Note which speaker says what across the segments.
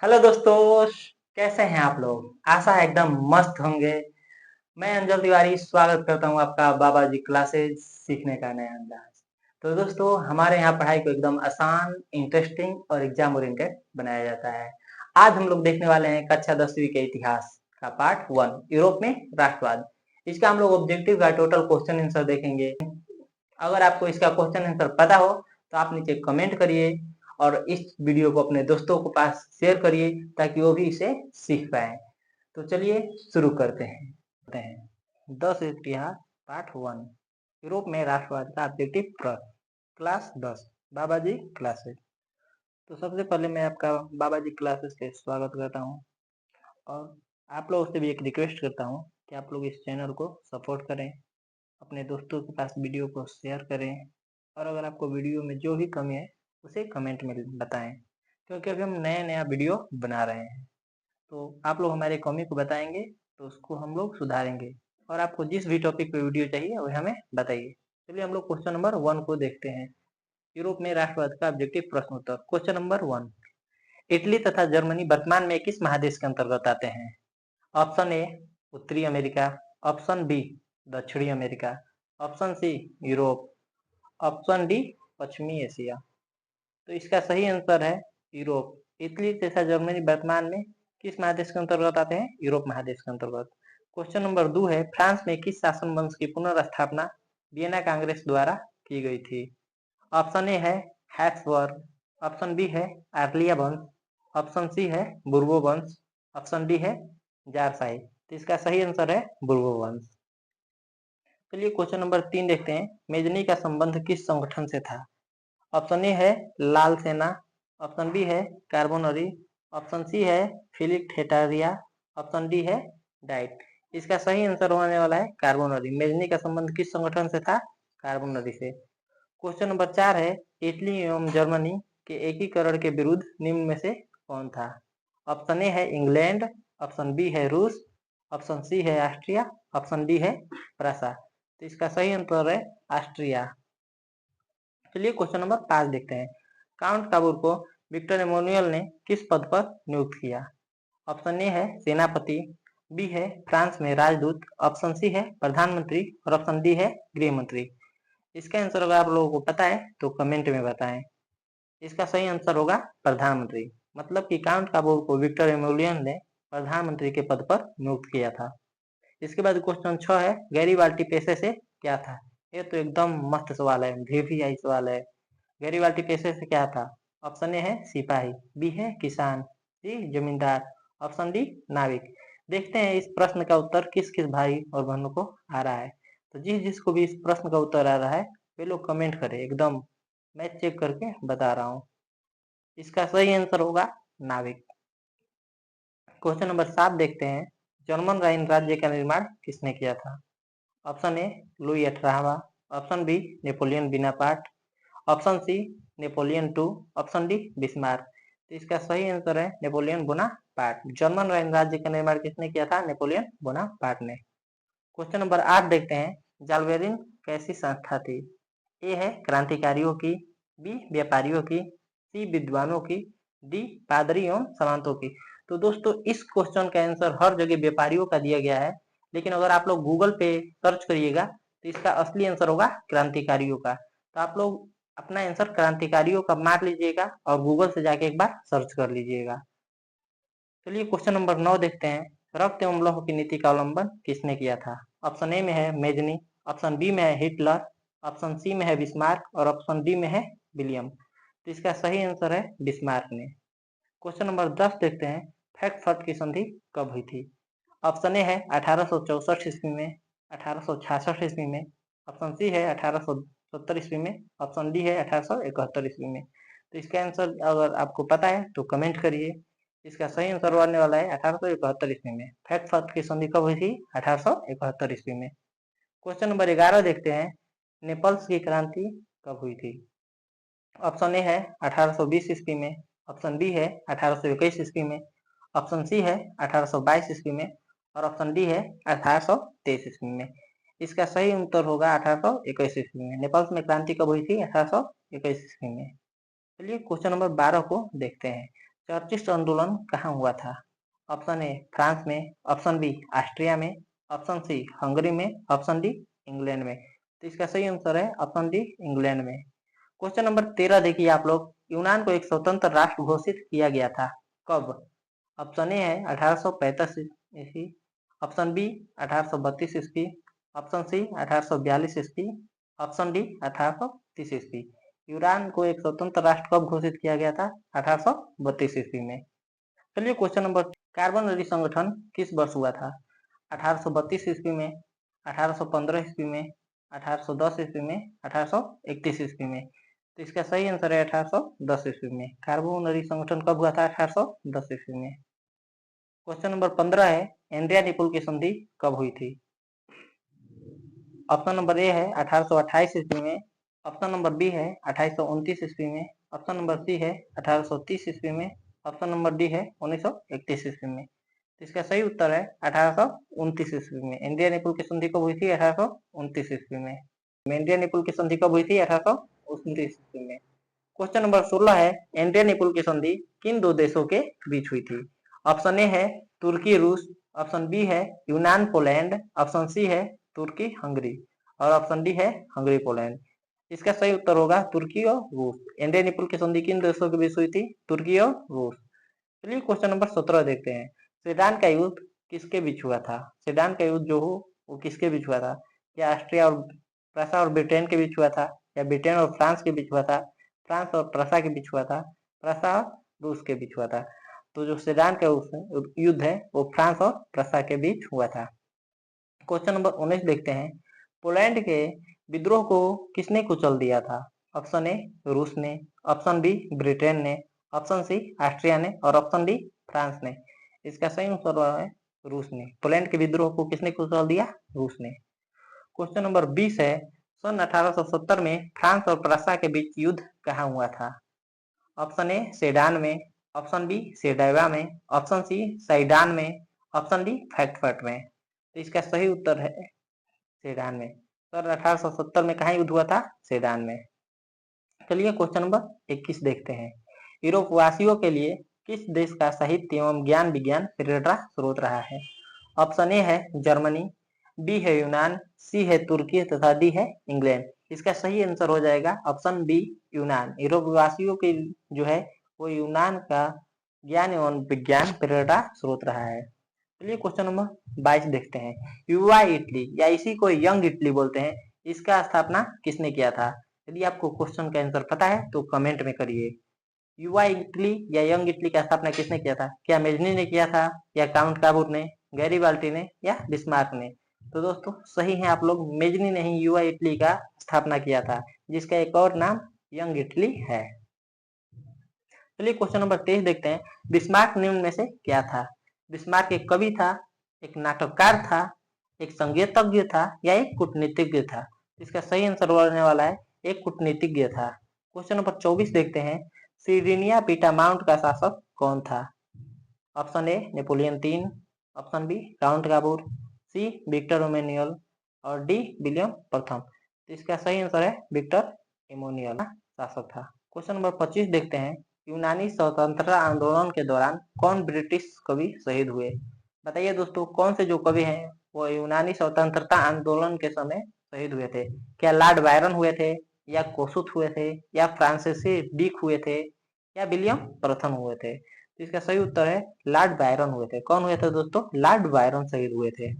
Speaker 1: Hello दोस्तों, कैसे हैं आप लोग? आशा है एकदम मस्त होंगे। मैं अंजल तिवारी स्वागत करता हूं आपका बाबा जी क्लासेज सीखने का नया अंदाज। तो दोस्तों, हमारे यहाँ पढ़ाई को एकदम आसान, इंटरेस्टिंग और एग्जाम ओरिएंटेड बनाया जाता है। आज हम लोग देखने वाले हैं कक्षा 10वीं के इतिहास का पार्ट 1, यूरोप में राष्ट्रवाद। इसका हम लोग ऑब्जेक्टिव का टोटल क्वेश्चन आंसर देखेंगे। अगर आपको इसका क्वेश्चन आंसर पता हो तो आप नीचे कमेंट करिए और इस वीडियो को अपने दोस्तों के पास शेयर करिए ताकि वो भी इसे सीख पाए। तो चलिए शुरू करते हैं। 10 इतिहास पार्ट 1, यूरोप में राष्ट्रवाद का ऑब्जेक्टिव प्रश्न, क्लास 10, बाबा जी क्लासेस। तो सबसे पहले मैं आपका बाबा जी क्लासेस से स्वागत करता हूँ और आप लोगों से भी एक रिक्वेस्ट करता हूँ कि आप लोग इस चैनल को सपोर्ट करें, अपने दोस्तों के पास वीडियो को शेयर करें और अगर आपको वीडियो में जो भी कमी है उसे कमेंट में बताएं, क्योंकि अभी हम नया वीडियो बना रहे हैं। तो आप लोग हमारे कमी को बताएंगे तो उसको हम लोग सुधारेंगे और आपको जिस भी टॉपिक पे वीडियो चाहिए वह हमें बताइए। चलिए हम लोग क्वेश्चन नंबर 1 को देखते हैं। यूरोप में राष्ट्रवाद का ऑब्जेक्टिव प्रश्न उत्तर। क्वेश्चन नंबर 1, इटली तथा जर्मनी वर्तमान में किस महादेश के अंतर्गत आते हैं? ऑप्शन ए उत्तरी अमेरिका, ऑप्शन बी दक्षिणी America, option C Europe, option D पश्चिमी एशिया। तो इसका सही आंसर है यूरोप। इटली तथा जर्मनी वर्तमान में किस महादेश के अंतर्गत आते हैं? यूरोप महादेश के अंतर्गत। क्वेश्चन नंबर 2 है, फ्रांस में किस शासन वंश की पुनर्स्थापना वियना कांग्रेस द्वारा की गई थी? ऑप्शन ए है हैप्सबर्ग, ऑप्शन बी है आर्लिया वंश, ऑप्शन सी है बुर्बो वंश, ऑप्शन डी है जारशाही। तो इसका सही आंसर है बुर्बो वंश। चलिए क्वेश्चन नंबर 3 देखते हैं, मेजनी का संबंध किस संगठन से था? ऑप्शन ए है लाल सेना, ऑप्शन बी है कार्बोनरी, ऑप्शन सी है फिलिक्टेटारिया, ऑप्शन डी है डाइट। इसका सही आंसर होने वाला है कार्बोनरी। मेजनी का संबंध किस संगठन से था? कार्बोनरी से। क्वेश्चन नंबर 4 है, इटली एवं जर्मनी के एकीकरण के विरुद्ध निम्न में से कौन था? ऑप्शन ए है इंग्लैंड, ऑप्शन बी है रूस, ऑप्शन सी है ऑस्ट्रिया, ऑप्शन डी है प्रासा। तो इसका सही आंसर है ऑस्ट्रिया। चलिए क्वेश्चन नंबर 5 देखते हैं, काउंट काबूर को विक्टर एमोनुएल ने किस पद पर नियुक्त किया? ऑप्शन ए है सेनापति, बी है फ्रांस में राजदूत, ऑप्शन सी है प्रधानमंत्री और ऑप्शन डी है गृह मंत्री। इसका आंसर अगर आप लोगों को पता है तो कमेंट में बताएं। इसका सही आंसर होगा प्रधानमंत्री। मतलब कि काउंट काबूर को विक्टर एमोनुएल ने प्रधानमंत्री के पद पर नियुक्त किया था। इसके बाद क्वेश्चन 6 है, गैरीबाल्टी पेशे से क्या था? ये तो एकदम मस्त सवाल है, VVI सवाल है। गैरीबाल्टी पेशे से क्या था? ऑप्शन ए है सिपाही, बी है किसान, सी जमींदार, ऑप्शन डी नाविक। देखते हैं इस प्रश्न का उत्तर किस किस भाई और बहनों को आ रहा है। तो जिसको भी इस प्रश्न का उत्तर आ रहा है वे लोग कमेंट करें, एकदम मैं चेक करके बता रहा हूँ। इसका सही आंसर होगा नाविक। क्वेश्चन नंबर 7 देखते हैं, जर्मन राइन राज्य का निर्माण किसने किया था? ऑप्शन ए लुई 18वां, option B Napoleon Bonaparte, option C Napoleon two, option D Bismarck. तो इसका सही आंसर है नेपोलियन बोनापार्ट। जर्मन राइन राज्य का निर्माण किसने किया था? नेपोलियन बोनापार्ट ने। क्वेश्चन नंबर 8 देखते हैं, जाल्बेरिन कैसी संस्था थी? ए है क्रांतिकारियों की, बी व्यापारियों की, सी विद्वानों की, डी पादरी एवं सामंतों की। तो दोस्तों इस क्वेश्चन का आंसर हर जगह व्यापारियों का दिया गया है, लेकिन अगर आप लोग गूगल पे सर्च करिएगा तो इसका असली आंसर होगा क्रांतिकारियों का। तो आप लोग अपना आंसर क्रांतिकारियों का मार लीजिएगा और गूगल से जाके एक बार सर्च कर लीजिएगा। चलिए क्वेश्चन नंबर 9 देखते हैं, रक्त एवं लौह की नीति का अवलंबन किसने किया था? ऑप्शन ए में है मेजनी, ऑप्शन बी में है हिटलर, ऑप्शन सी में है बिस्मार्क और ऑप्शन डी में है विलियम। तो इसका सही आंसर है बिस्मार्क ने। क्वेश्चन नंबर 10 देखते हैं, फ्रैंकफर्ट की संधि कब हुई थी? ऑप्शन ए है 1864 ईस्वी में, 1866 ईस्वी में, ऑप्शन सी है 1870 ईस्वी में, ऑप्शन डी है 1871 ईस्वी में। तो इसका आंसर अगर आपको पता है तो कमेंट करिए। इसका सही आंसर होने वाला है 1871 ईस्वी में। फ्रैंकफर्ट की संधि कब हुई थी? 1871 ईस्वी में। क्वेश्चन नंबर 11 देखते हैं, नेपल्स की क्रांति कब हुई थी? ऑप्शन ए है 1820 ईस्वी में, ऑप्शन बी है 1821 ईस्वी में, ऑप्शन सी है 1822 ईस्वी में और ऑप्शन डी है 1823 ईस्वी में। इसका सही उत्तर होगा 1821 ईस्वी में। नेपाल में क्रांति कब हुई थी? 1821 ईस्वी में। चलिए क्वेश्चन नंबर 12 को देखते हैं, चर्चिस्ट आंदोलन कहाँ हुआ था? ऑप्शन ए फ्रांस में, ऑप्शन बी ऑस्ट्रिया में, ऑप्शन सी हंगरी में, ऑप्शन डी इंग्लैंड में। तो इसका सही आंसर है ऑप्शन डी इंग्लैंड में। क्वेश्चन नंबर 13 देखिए आप लोग, यूनान को एक स्वतंत्र राष्ट्र घोषित किया गया था कब? ऑप्शन ए है 1835 ईस्वी, ऑप्शन बी 1832 ईस्वी, ऑप्शन सी 1842 ईस्वी, ऑप्शन डी 1830 ईस्वी। यूनान को एक स्वतंत्र राष्ट्र कब घोषित किया गया था? 1832 ईस्वी में। चलिए क्वेश्चन नंबर, कार्बन नदी संगठन किस वर्ष हुआ था? 1832 ईस्वी में, 1815 ईस्वी में, 1810 ईस्वी में, 1831 ईस्वी में। तो इसका सही आंसर है 1810 ईस्वी में। कार्बन नदी संगठन कब हुआ था? 1810 ईस्वी में। क्वेश्चन नंबर 15 है, एंड्रिया निपुल की संधि कब हुई थी? ऑप्शन नंबर ए है 1828 ईस्वी में, ऑप्शन नंबर बी है 1829 ईस्वी में, ऑप्शन नंबर सी है 1830 ईस्वी में, ऑप्शन नंबर डी है 1931 ईस्वी में। तो इसका सही उत्तर है 1829 ईस्वी में। एंड्रिया निपुल की संधि कब हुई थी? 1829 ईस्वी में। एंड्रिया निपुल की संधि कब हुई थी? 1829 ईस्वी में। क्वेश्चन नंबर 16 है, एंड्रिया निपुल की संधि किन दो देशों के बीच हुई थी? ऑप्शन ए है तुर्की रूस, ऑप्शन बी है यूनान पोलैंड, ऑप्शन सी है तुर्की हंगरी, और ऑप्शन डी है हंगरी पोलैंड। इसका सही उत्तर होगा तुर्की और रूस। एंड्रिया निपुल की संधि किन देशों के बीच हुई थी? तुर्की और रूस। चलिए क्वेश्चन नंबर 17 देखते हैं, सेडान का युद्ध किसके बीच हुआ था? सेडान का युद्ध जो हो वो किसके बीच हुआ था? क्या ऑस्ट्रिया और प्रसा और ब्रिटेन के बीच हुआ था, या ब्रिटेन और फ्रांस के बीच हुआ था, फ्रांस और प्रसा के बीच हुआ था, प्रसा और रूस के बीच हुआ था? तो जो सेडान का युद्ध है वो फ्रांस और प्रसा के बीच हुआ था। क्वेश्चन नंबर 19 देखते हैं, पोलैंड के विद्रोह को किसने कुचल दिया था? ऑप्शन ए रूस ने, ऑप्शन बी ब्रिटेन ने, ऑप्शन सी ऑस्ट्रिया ने, और ऑप्शन डी फ्रांस ने। इसका सही उत्तर है रूस ने। पोलैंड के विद्रोह को किसने कुचल दिया? रूस ने। क्वेश्चन नंबर 20 है, सन 1870 में फ्रांस और प्रसा के बीच युद्ध कहाँ हुआ था? ऑप्शन ए सेडान में, ऑप्शन बी सेडावा में, ऑप्शन सी सैडान में, ऑप्शन डी फ्रैंकफर्ट में। तो इसका सही उत्तर है सेडान में। सन 1870 में कहाँ युद्ध हुआ था? सेडान में। चलिए क्वेश्चन नंबर 21 देखते हैं, यूरोप वासियों के लिए किस देश का साहित्य एवं ज्ञान विज्ञान प्रेरणा स्रोत रहा है? ऑप्शन ए है जर्मनी, बी है यूनान, सी है तुर्की तथा डी है इंग्लैंड। इसका सही आंसर हो जाएगा ऑप्शन बी यूनान। यूरोप वासियों के जो है वो यूनान का ज्ञान एवं विज्ञान प्रेरणा स्रोत रहा है। चलिए क्वेश्चन नंबर 22 देखते हैं, युवा इटली या इसी को यंग इटली बोलते हैं, इसका स्थापना किसने किया था? यदि आपको क्वेश्चन का आंसर पता है तो कमेंट में करिए। युवा इटली या यंग इटली का स्थापना किसने किया था? क्या मेजनी ने किया था, या काउंट काबूर ने, गैरीबाल्टी ने, या बिस्मार्क ने? तो दोस्तों सही है आप लोग, मेजनी ने ही युवा इटली का स्थापना किया था, जिसका एक और नाम यंग इटली है। चलिए क्वेश्चन नंबर 23 देखते हैं, बिस्मार्क निम्न में से क्या था? बिस्मार्क एक कवि था, एक नाटककार था, एक संगीतज्ञ था, या एक कूटनीतिज्ञ था? इसका सही आंसर होने वाला है एक कूटनीतिज्ञ था। क्वेश्चन नंबर 24 देखते हैं, सिडिनिया पीटामाउंट का शासक कौन था? Option A Napoleon 3, option B count Cavour, C Victor Emmanuel, और डी विलियम प्रथम। तो इसका सही आंसर है विक्टर इमैनुअल शासक था। क्वेश्चन नंबर 25 देखते हैं, यूनानी स्वतंत्रता आंदोलन के दौरान कौन ब्रिटिश कवि शहीद हुए? बताइए दोस्तों, कौन से जो कवि हैं वो यूनानी स्वतंत्रता आंदोलन के समय शहीद हुए थे? क्या लॉर्ड बायरन हुए थे, या कोसुत हुए थे, या फ्रांसीसी ड्यूक हुए थे, या विलियम प्रथम हुए थे? तो इसका सही उत्तर है लॉर्ड बायरन हुए थे। कौन हुए थे दोस्तों? लॉर्ड बायरन शहीद हुए थे।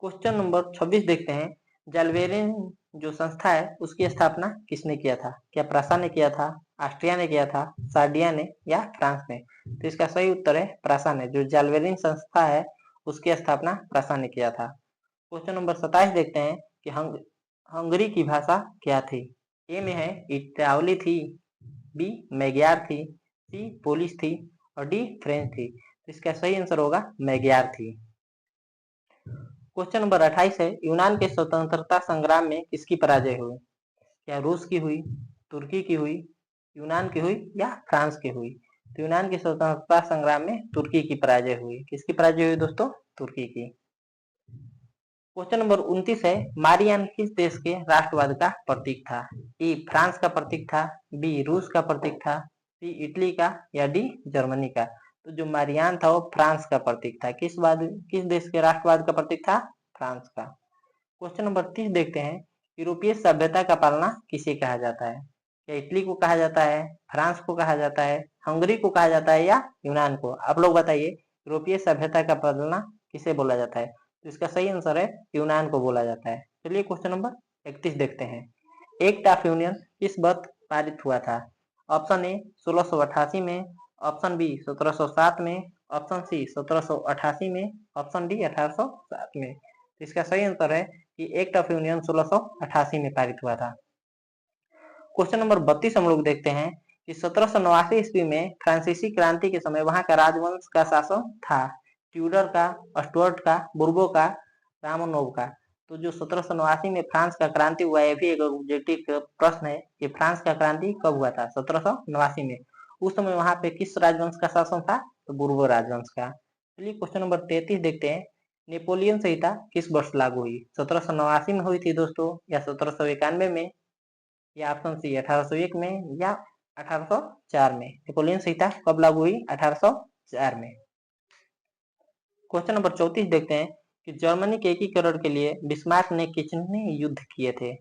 Speaker 1: क्वेश्चन नंबर 26 देखते हैं, जलवेरिन जो संस्था है उसकी स्थापना किसने किया था? क्या प्रसा ने किया था, ऑस्ट्रिया ने किया था, सार्डिया ने, या फ्रांस ने? तो इसका सही उत्तर है प्रसा ने। जो जलवेरिन संस्था है उसकी स्थापना प्रसा ने किया था। क्वेश्चन नंबर 27 देखते हैं कि हंगरी की भाषा क्या थी? ए में है इटावली थी, बी मैग्यार थी, सी पोलिश थी, और डी फ्रेंच थी। तो इसका सही आंसर होगा मैग्यार थी। क्वेश्चन नंबर 28 है, यूनान के स्वतंत्रता संग्राम में किसकी पराजय हुई? क्या रूस की हुई, तुर्की की हुई, यूनान की हुई, या फ्रांस की हुई? तो यूनान के स्वतंत्रता संग्राम में तुर्की की पराजय हुई। किसकी पराजय हुई दोस्तों? तुर्की की। क्वेश्चन नंबर 29 है, मारियान किस देश के राष्ट्रवाद का प्रतीक था? ए फ्रांस का प्रतीक था, बी रूस का प्रतीक था, सी इटली का या डी जर्मनी का? तो जो मारियान था वो फ्रांस का प्रतीक था। किस देश के राष्ट्रवाद का प्रतीक था? फ्रांस का। क्वेश्चन नंबर 30 देखते हैं। यूरोपीय सभ्यता का पालना किसे कहा जाता है? क्या इटली को कहा जाता है, फ्रांस को कहा जाता है, हंगरी को कहा जाता है या यूनान को? आप लोग बताइए, यूरोपीय सभ्यता का पालना किसे बोला जाता है? तो इसका सही आंसर है यूनान को बोला जाता है। चलिए क्वेश्चन नंबर 31 देखते हैं। एक्ट ऑफ यूनियन किस वर्ष पारित हुआ था? ऑप्शन ए 1688 में, ऑप्शन बी 1707 में, ऑप्शन सी 1788 में, ऑप्शन डी 1807 में। तो इसका सही आंसर है कि एक्ट ऑफ यूनियन 1688 में पारित हुआ था। क्वेश्चन नंबर 32 हम लोग देखते हैं कि 1789 ईस्वी में फ्रांसीसी क्रांति के समय वहां का राजवंश का शासन था। ट्यूडर का, स्टुअर्ट का, बुर्बो का, रामनोव का। तो जो 1789 में फ्रांस का क्रांति हुआ, यह भी एक ऑब्जेक्टिव प्रश्न है कि फ्रांस का क्रांति कब हुआ था? 1789 में। उस समय वहां पे किस राजवंश का शासन था? तो बुर्बो राजवंश का। चलिए क्वेश्चन नंबर 33 देखते हैं। नेपोलियन संहिता किस वर्ष लागू हुई? 1789 में हुई थी दोस्तों, या 1791 में, या ऑप्शन सी 1801 में, या 1804 में? नेपोलियन संहिता कब लागू हुई? 1804 में। क्वेश्चन नंबर 34 देखते हैं कि जर्मनी के एकीकरण के लिए बिस्मार्क ने कितने युद्ध किए थे?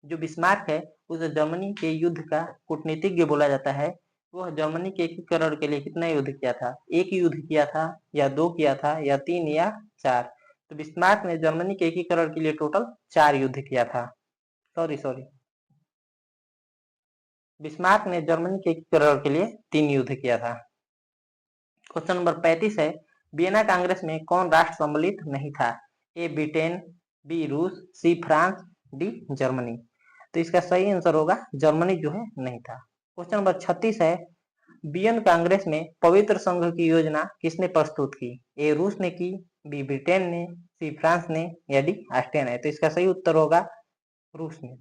Speaker 1: जो बिस्मार्क है उसे जर्मनी के युद्ध का कूटनीतिज्ञ बोला जाता है। वह जर्मनी के एकीकरण के लिए कितना युद्ध किया था? एक युद्ध किया था, या दो किया था, या तीन, या चार? तो बिस्मार्क ने जर्मनी के एकीकरण के लिए टोटल 4 युद्ध किया था। सॉरी, बिस्मार्क ने जर्मनी के एकीकरण के लिए 3 युद्ध किया था। क्वेश्चन नंबर 35 है। वियना कांग्रेस में कौन राष्ट्र सम्मिलित नहीं था? ए ब्रिटेन, बी रूस, सी फ्रांस, डी जर्मनी। तो इसका सही आंसर होगा जर्मनी जो है नहीं था। क्वेश्चन नंबर 36 है। वियन कांग्रेस में पवित्र संघ की योजना किसने प्रस्तुत की? ए रूस ने की, बी ब्रिटेन ने, सी फ्रांस ने, या डी ऑस्ट्रिया ने? तो इसका सही उत्तर होगा रूस ने।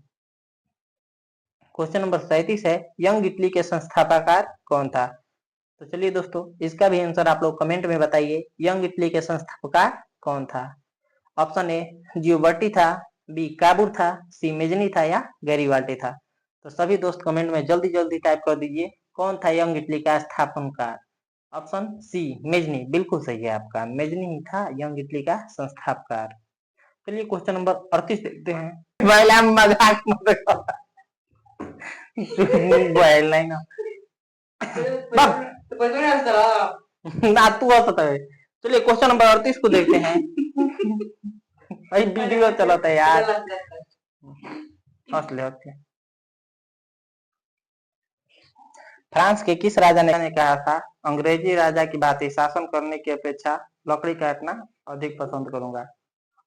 Speaker 1: क्वेश्चन नंबर 37 है। यंग इटली के संस्थापककार कौन था? तो चलिए दोस्तों, इसका भी आंसर आप लोग कमेंट में बताइए। यंग इटली के संस्थापककार कौन था? ऑप्शन ए जियोबर्टी था, बी काबूर था, सी मेजनी था, या गैरीवाल्टे था? तो सभी दोस्त कमेंट में जल्दी जल्दी टाइप कर दीजिए, कौन था यंग इटली का स्थापनकार? ऑप्शन सी मेजनी, बिल्कुल सही है आपका, मेजनी ही था यंग इटली का संस्थापककार। चलिए क्वेश्चन नंबर 38 देखते हैं। मजाक मत करो। बोल नाही ना ना तू हंसत है। चलिए क्वेश्चन नंबर 38 को देखते हैं। भाई वीडियो चलाता है यार, हंस ले हंस ले। फ्रांस के किस राजा ने कहा था, अंग्रेजी राजा की भांति शासन करने की अपेक्षा लकड़ी काटना अधिक पसंद करूंगा?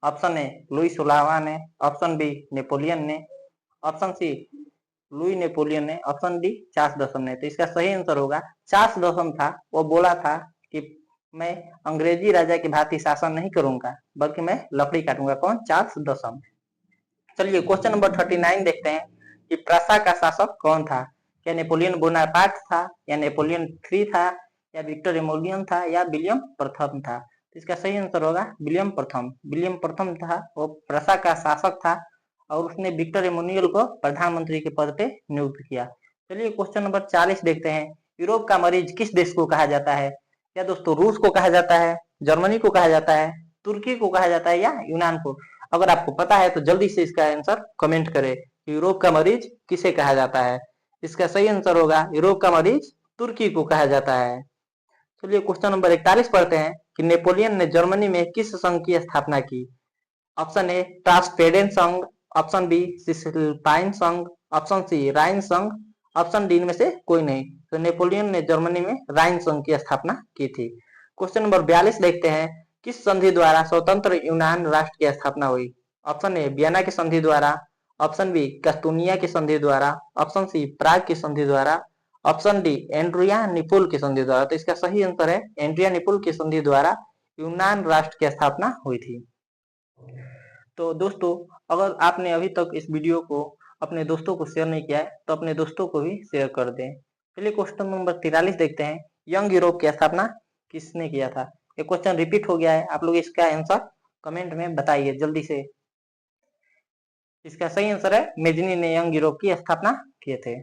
Speaker 1: ऑप्शन ए लुई 16वां ने, ऑप्शन बी नेपोलियन ने, ऑप्शन सी लुई नेपोलियन ने, ऑप्शन डी चार्ल्स दशम ने? तो इसका सही आंसर होगा चार्ल्स दशम था। वो बोला था कि मैं अंग्रेजी राजा की भांति शासन नहीं करूंगा, बल्कि मैं लकड़ी काटूंगा। कौन? चार्ल्स दशम। चलिए क्वेश्चन नंबर 39 देखते हैं कि प्रसा का शासक कौन था? क्या नेपोलियन बोनापार्ट था, या नेपोलियन III था, या विक्टर एमोलियन था, या विलियम प्रथम था? तो इसका सही आंसर होगा विलियम प्रथम। विलियम प्रथम था, वो प्रसा का शासक था, और उसने विक्टर एमोनियल को प्रधानमंत्री के पद पे नियुक्त किया। चलिए क्वेश्चन नंबर 40 देखते हैं। यूरोप का मरीज किस देश को कहा जाता है? क्या दोस्तों रूस को कहा जाता है, जर्मनी को कहा जाता है, तुर्की को कहा जाता है, या यूनान को? अगर आपको पता है तो जल्दी से इसका आंसर कमेंट करें। यूरोप का मरीज किसे कहा जाता है? इसका सही आंसर होगा यूरोप का मरीज तुर्की को कहा जाता है। चलिए क्वेश्चन नंबर 41 पढ़ते हैं कि नेपोलियन ने जर्मनी में किस संघ की स्थापना की? ऑप्शन ए ट्रांसपेडेंट संघ, ऑप्शन बी सिसिलपाइन संघ, ऑप्शन सी राइन संघ, ऑप्शन डी में से कोई नहीं। तो नेपोलियन ने जर्मनी में राइन संघ की स्थापना की थी। क्वेश्चन नंबर 42 देखते हैं। किस संधि द्वारा स्वतंत्र यूनान राष्ट्र की स्थापना हुई? ऑप्शन ए वियना की संधि द्वारा, ऑप्शन बी कस्तूनिया की संधि द्वारा, ऑप्शन सी प्राग की संधि द्वारा, ऑप्शन डी एंड्रिया निपुल की संधि द्वारा? तो इसका सही आंसर है एंड्रिया निपुल की संधि द्वारा यूनान राष्ट्र की स्थापना हुई थी। तो दोस्तों, अगर आपने अभी तक इस वीडियो को अपने दोस्तों को शेयर नहीं किया है तो अपने दोस्तों को भी शेयर कर दें। चलिए क्वेश्चन नंबर 43 देखते हैं। यंग यूरोप की स्थापना किसने किया था? ये क्वेश्चन रिपीट हो गया है, आप लोग इसका आंसर कमेंट में बताइए जल्दी से। इसका सही आंसर है मेजनी ने यंग यूरोप की स्थापना किए थे।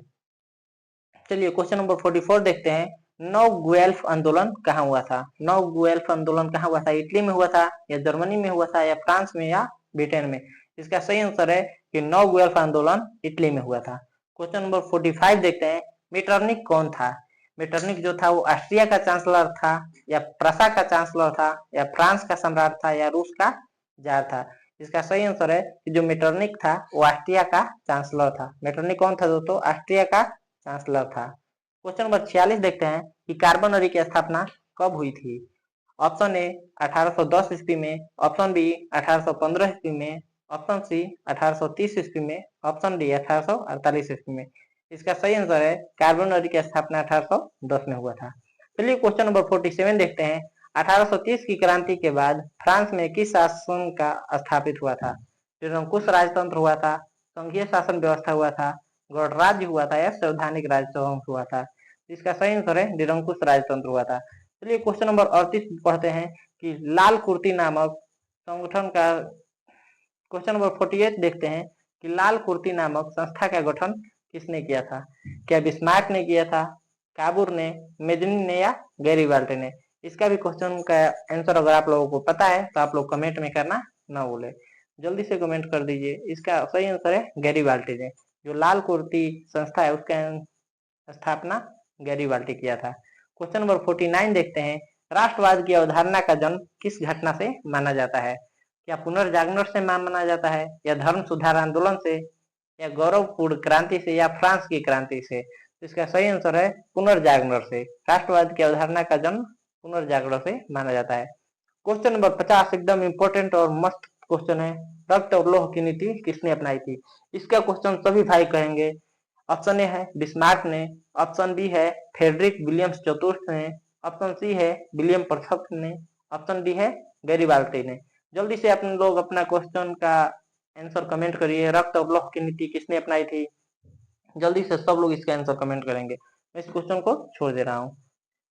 Speaker 1: चलिए क्वेश्चन नंबर 44 देखते हैं। नौ गुएल्फ आंदोलन कहाँ हुआ था? नौ गुएल्फ आंदोलन कहाँ हुआ था? इटली में हुआ था, या जर्मनी में हुआ था, या फ्रांस में, या ब्रिटेन में? इसका सही आंसर है कि नौ गुएल्फ आंदोलन इटली में हुआ था। क्वेश्चन नंबर 45 देखते हैं। मीटरनिक कौन था? मीटरनिक जो था वो ऑस्ट्रिया का चांसलर था, या प्रसा का चांसलर था, या फ्रांस का सम्राट था, या रूस का जार था? इसका सही आंसर है कि जो मीटरनिक था वो ऑस्ट्रिया का चांसलर था। मीटरनिक कौन था दोस्तों? ऑस्ट्रिया का चांसलर था। क्वेश्चन नंबर 46 देखते हैं कि कार्बोनरी की स्थापना कब हुई थी? ऑप्शन ए 1810 ईस्वी में, ऑप्शन बी 1815 ईस्वी में, ऑप्शन सी 1830 ईस्वी में, ऑप्शन डी 1848 ईस्वी में। इसका सही आंसर है कार्बोनरी की स्थापना 1810 में हुआ था। चलिए क्वेश्चन नंबर 47 देखते हैं। 1830 की क्रांति के बाद फ्रांस में किस शासन का स्थापित हुआ था? निरंकुश राजतंत्र हुआ था, संघीय शासन व्यवस्था हुआ था, गणराज्य हुआ था, या संवैधानिक राजतंत्र हुआ था? इसका सही आंसर है निरंकुश राजतंत्र हुआ था। चलिए क्वेश्चन नंबर 38 पढ़ते हैं कि लाल कुर्ती नामक संगठन का। क्वेश्चन नंबर 48 देखते हैं कि लाल कुर्ती नामक संस्था का गठन किसने किया था? क्या बिस्मार्क ने किया था, काबूर ने, मेजनी ने, या गैरीबाल्टी ने? इसका भी क्वेश्चन का आंसर अगर आप लोगों को पता है तो आप लोग कमेंट में करना ना भूले, जल्दी से कमेंट कर दीजिए। इसका सही आंसर है गैरीबाल्टी ने। जो लाल कुर्ती संस्था है उसका स्थापना गैरीबाल्टी किया था। क्वेश्चन नंबर 49 देखते हैं। राष्ट्रवाद की अवधारणा का जन्म किस घटना से माना जाता है? क्या पुनर्जागरण से माना जाता है, या धर्म सुधार आंदोलन से, या गौरवपूर्ण क्रांति से, या फ्रांस की क्रांति से? इसका सही आंसर है पुनर्जागरण से। राष्ट्रवाद की अवधारणा का जन्म पुनर्जागरण से माना जाता है। क्वेश्चन नंबर 50 एकदम इंपॉर्टेंट और मस्त क्वेश्चन है। रक्त और लौह की नीति किसने अपनाई थी? इसका क्वेश्चन सभी भाई कहेंगे। ऑप्शन ए है बिस्मार्क ने, ऑप्शन बी है फ्रेडरिक विलियम्स चतुर्थ ने, ऑप्शन सी है विलियम प्रथम ने, ऑप्शन डी है गैरीबाल्टी ने। जल्दी से अपने लोग अपना क्वेश्चन का आंसर कमेंट करिए। रक्त और लौह की नीति किसने अपनाई थी? जल्दी से सब लोग इसका आंसर कमेंट करेंगे। मैं इस क्वेश्चन को छोड़ दे रहा हूँ।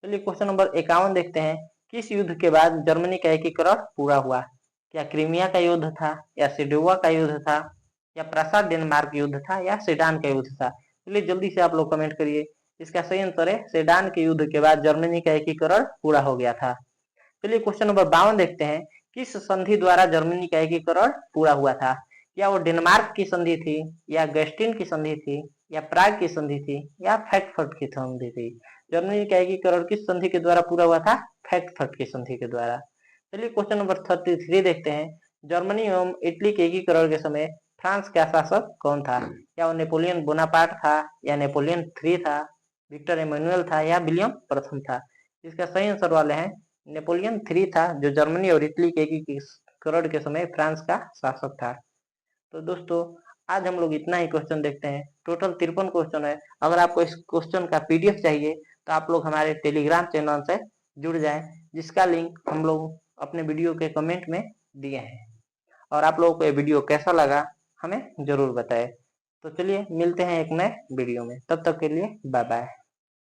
Speaker 1: चलिए क्वेश्चन नंबर 51 देखते हैं। किस युद्ध के बाद जर्मनी का एकीकरण पूरा हुआ? क्या क्रीमिया का युद्ध था, या सिडोवा का युद्ध था, या प्रासाद डेनमार्क युद्ध था, या सेडान का युद्ध था? चलिए जल्दी से आप लोग कमेंट करिए। इसका सही आंसर है सेडान के युद्ध के बाद जर्मनी का एकीकरण पूरा हो गया था। चलिए क्वेश्चन नंबर 52 देखते हैं। किस संधि द्वारा जर्मनी का एकीकरण पूरा हुआ था? क्या वो डेनमार्क की संधि थी, या गेस्टिन की संधि थी, या प्राग की संधि थी, या फ्रैंकफर्ट की संधि थी? जर्मनी का एकीकरण किस संधि के द्वारा पूरा हुआ था? फ्रैंकफर्ट की संधि के द्वारा। चलिए क्वेश्चन नंबर 33 देखते हैं। जर्मनी एवं इटली के एकीकरण के समय फ्रांस का शासक कौन था? क्या वो नेपोलियन बोनापार्ट था, या नेपोलियन III था, विक्टर एमेनुअल था, या विलियम प्रथम था? इसका सही आंसर वाले हैं नेपोलियन III था, जो जर्मनी और इटली के एकीकरण के समय फ्रांस का शासक था। तो दोस्तों आज हम लोग इतना ही क्वेश्चन देखते हैं। टोटल 53 क्वेश्चन है। अगर आपको इस क्वेश्चन का PDF चाहिए तो आप लोग हमारे टेलीग्राम चैनल से जुड़ जाएं, जिसका लिंक हम लोग अपने वीडियो के कमेंट में दिए हैं। और आप लोगों को ये वीडियो कैसा लगा हमें जरूर बताएं। तो चलिए मिलते हैं एक नए वीडियो में, तब तक के लिए बाय बाय।